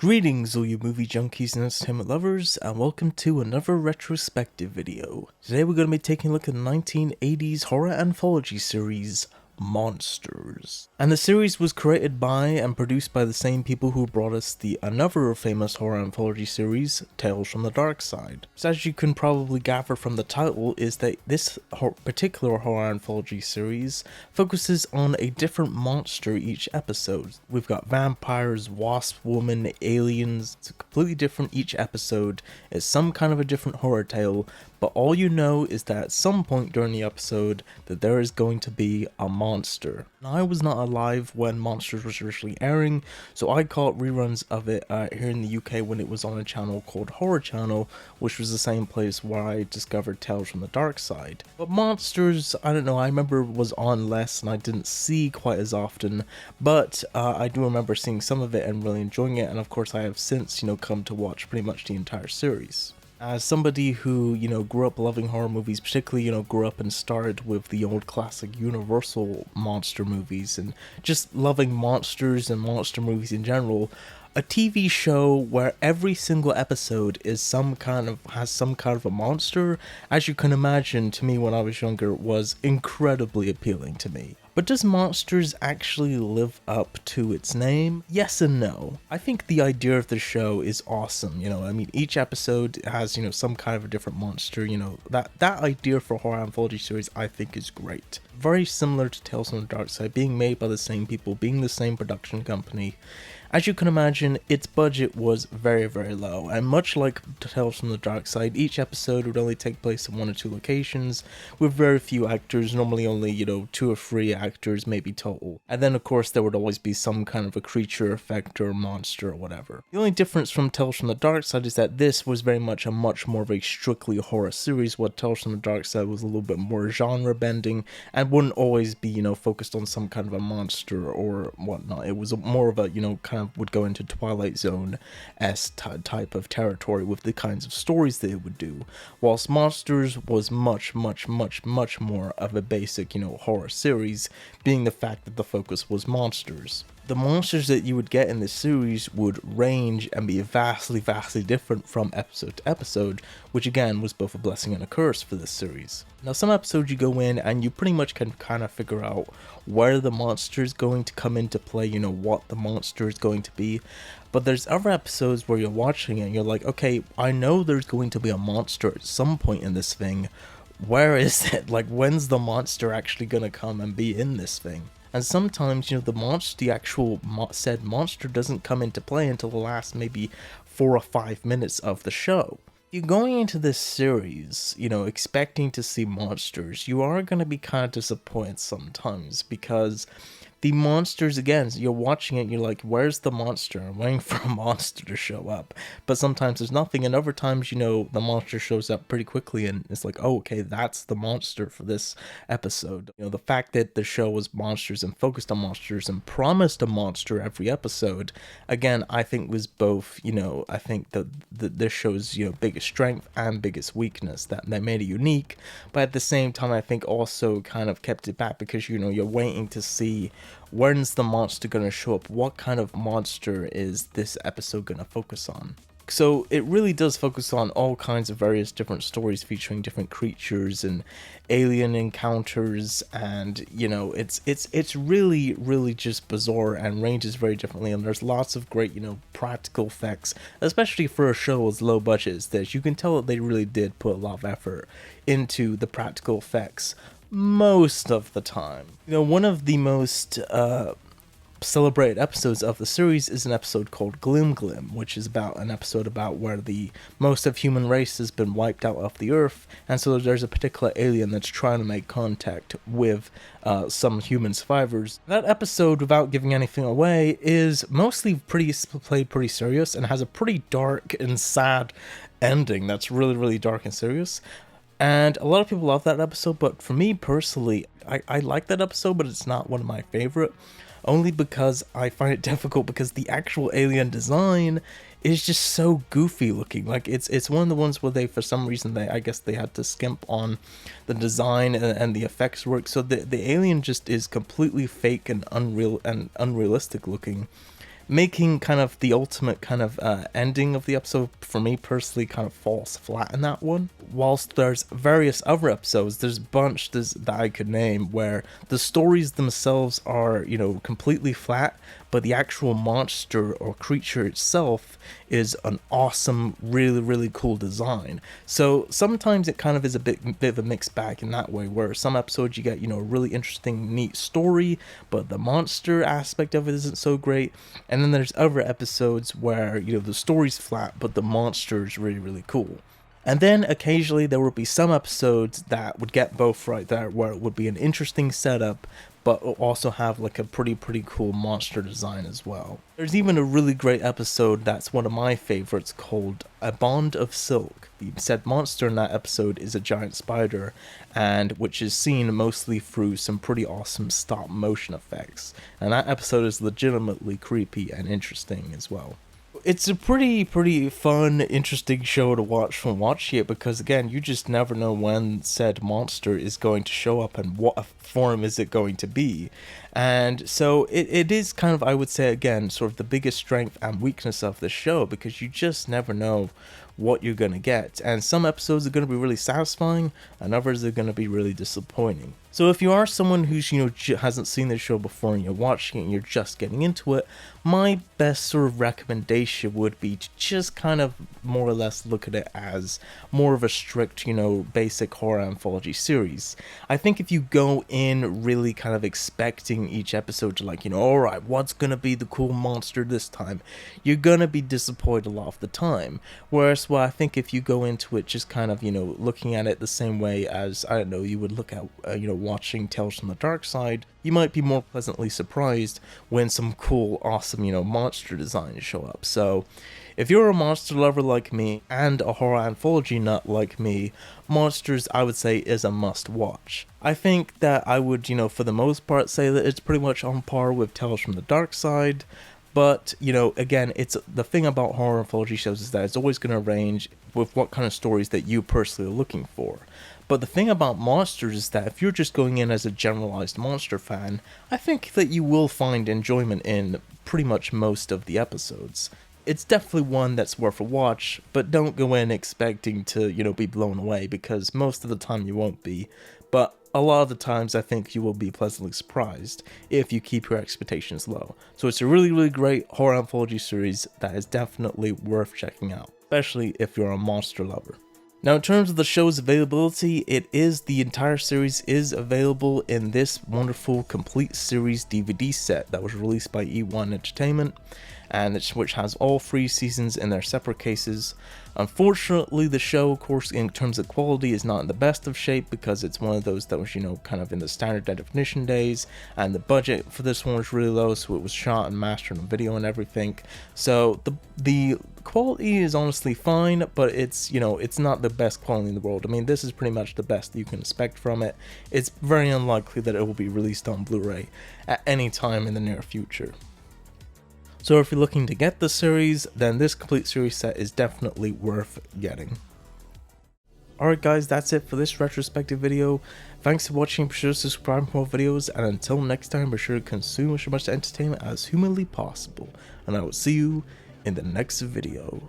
Greetings all you movie junkies and entertainment lovers, and welcome to another retrospective video. Today we're going to be taking a look at the 1980s horror anthology series, Monsters. And the series was created by and produced by the same people who brought us the another famous horror anthology series, Tales from the Dark Side. So as you can probably gather from the title is that this particular horror anthology series focuses on a different monster each episode. We've got vampires, wasp woman, aliens. It's completely different each episode. It's some kind of a different horror tale, but all you know is that at some point during the episode that there is going to be a monster. Now, I was not alive when Monsters was originally airing, so I caught reruns of it here in the UK when it was on a channel called Horror Channel, which was the same place where I discovered Tales from the Dark Side. But Monsters, I don't know, I remember was on less and I didn't see quite as often, but I do remember seeing some of it and really enjoying it, and of course I have since, come to watch pretty much the entire series. As somebody who, grew up loving horror movies, particularly, grew up and started with the old classic Universal monster movies and just loving monsters and monster movies in general, a TV show where every single episode is has some kind of a monster, as you can imagine, to me when I was younger, was incredibly appealing to me. But does Monsters actually live up to its name? Yes and no. I think the idea of the show is awesome, each episode has, some kind of a different monster, that idea for a horror anthology series I think is great. Very similar to Tales from the Dark Side, being made by the same people, being the same production company. As you can imagine, its budget was very, very low, and much like Tales from the Dark Side, each episode would only take place in one or two locations, with very few actors, normally only, 2 or 3 actors maybe total. And then of course there would always be some kind of a creature effect or monster or whatever. The only difference from Tales from the Dark Side is that this was very much much more of a strictly horror series, while Tales from the Dark Side was a little bit more genre bending, and wouldn't always be, focused on some kind of a monster or whatnot. It was more of a, kind of would go into Twilight Zone-esque type of territory with the kinds of stories that it would do, whilst Monsters was much more of a basic, horror series, being the fact that the focus was monsters. The monsters that you would get in this series would range and be vastly different from episode to episode, which again was both a blessing and a curse for this series. Now, some episodes you go in and you pretty much can kind of figure out where the monster is going to come into play, what the monster is going to be. But there's other episodes where you're watching it and you're like, okay, I know there's going to be a monster at some point in this thing. Where is it? Like, when's the monster actually gonna come and be in this thing? And sometimes, the actual said monster doesn't come into play until the last maybe 4 or 5 minutes of the show. You're going into this series, expecting to see monsters, you are going to be kind of disappointed sometimes, because the monsters, again, you're watching it, you're like, where's the monster? I'm waiting for a monster to show up. But sometimes there's nothing, and other times, the monster shows up pretty quickly, and it's like, oh, okay, that's the monster for this episode. The fact that the show was monsters and focused on monsters and promised a monster every episode, again, I think was both, I think that this show's, biggest strength and biggest weakness, that made it unique, but at the same time, I think also kind of kept it back because, you're waiting to see when's the monster going to show up? What kind of monster is this episode going to focus on? So it really does focus on all kinds of various different stories featuring different creatures and alien encounters, and it's really just bizarre and ranges very differently, and there's lots of great practical effects, especially for a show as low budget as this. You can tell that they really did put a lot of effort into the practical effects most of the time. One of the most celebrated episodes of the series is an episode called Glim Glim, which is an episode about where the most of human race has been wiped out of the earth, and so there's a particular alien that's trying to make contact with some human survivors. That episode, without giving anything away, is mostly played pretty serious and has a pretty dark and sad ending that's really dark and serious. And a lot of people love that episode, but for me personally, I like that episode, but it's not one of my favorite, only because I find it difficult because the actual alien design is just so goofy looking. Like, it's one of the ones where for some reason, I guess they had to skimp on the design and the effects work, so the alien just is completely fake and unrealistic looking. making kind of the ultimate kind of ending of the episode for me personally kind of falls flat in that one. Whilst there's various other episodes, there's a bunch that I could name where the stories themselves are, you know, completely flat, but the actual monster or creature itself is an awesome, really cool design. So sometimes it kind of is a bit of a mixed bag in that way, where some episodes you get, you know, a really interesting, neat story, but the monster aspect of it isn't so great. And then there's other episodes where, you know, the story's flat, but the monster is really cool. And then occasionally there would be some episodes that would get both right there, where it would be an interesting setup, but also have like a pretty cool monster design as well. There's even a really great episode that's one of my favorites called A Bond of Silk. The said monster in that episode is a giant spider, and which is seen mostly through some pretty awesome stop motion effects. And that episode is legitimately creepy and interesting as well. It's a pretty fun, interesting show to watch from watching it, because again, you just never know when said monster is going to show up and what form is it going to be. And so it is kind of, I would say again, sort of the biggest strength and weakness of the show, because you just never know what you're going to get. And some episodes are going to be really satisfying, and others are going to be really disappointing. So if you are someone who's, you know, hasn't seen the show before and you're watching it and you're just getting into it, my best sort of recommendation would be to just kind of more or less look at it as more of a strict, you know, basic horror anthology series. I think if you go in really kind of expecting each episode to, like, you know, alright, what's gonna be the cool monster this time, you're gonna be disappointed a lot of the time. Whereas, well, I think if you go into it just kind of, you know, looking at it the same way as, I don't know, you would look at, you know, watching Tales from the Dark Side, you might be more pleasantly surprised when some cool, awesome, you know, monster designs show up. So if you're a monster lover like me and a horror anthology nut like me, Monsters, I would say, is a must watch. I think that I would, you know, for the most part say that it's pretty much on par with Tales from the Dark Side. But, you know, again, it's the thing about horror anthology shows is that it's always going to range with what kind of stories that you personally are looking for. But the thing about Monsters is that if you're just going in as a generalized monster fan, I think that you will find enjoyment in pretty much most of the episodes. It's definitely one that's worth a watch, but don't go in expecting to, you know, be blown away, because most of the time you won't be. But a lot of the times I think you will be pleasantly surprised if you keep your expectations low. So it's a really great horror anthology series that is definitely worth checking out, especially if you're a monster lover. Now, in terms of the show's availability, the entire series is available in this wonderful complete series DVD set that was released by E1 Entertainment, and which has all 3 seasons in their separate cases. Unfortunately, the show, of course, in terms of quality, is not in the best of shape, because it's one of those that was, you know, kind of in the standard definition days, and the budget for this one was really low, so it was shot and mastered on video and everything. So the quality is honestly fine, but it's, you know, it's not the best quality in the world. I mean, this is pretty much the best you can expect from it. It's very unlikely that it will be released on Blu-ray at any time in the near future. So if you're looking to get the series, then this complete series set is definitely worth getting. Alright guys, that's it for this retrospective video. Thanks for watching, be sure to subscribe for more videos, and until next time, be sure to consume as much entertainment as humanly possible, and I will see you in the next video.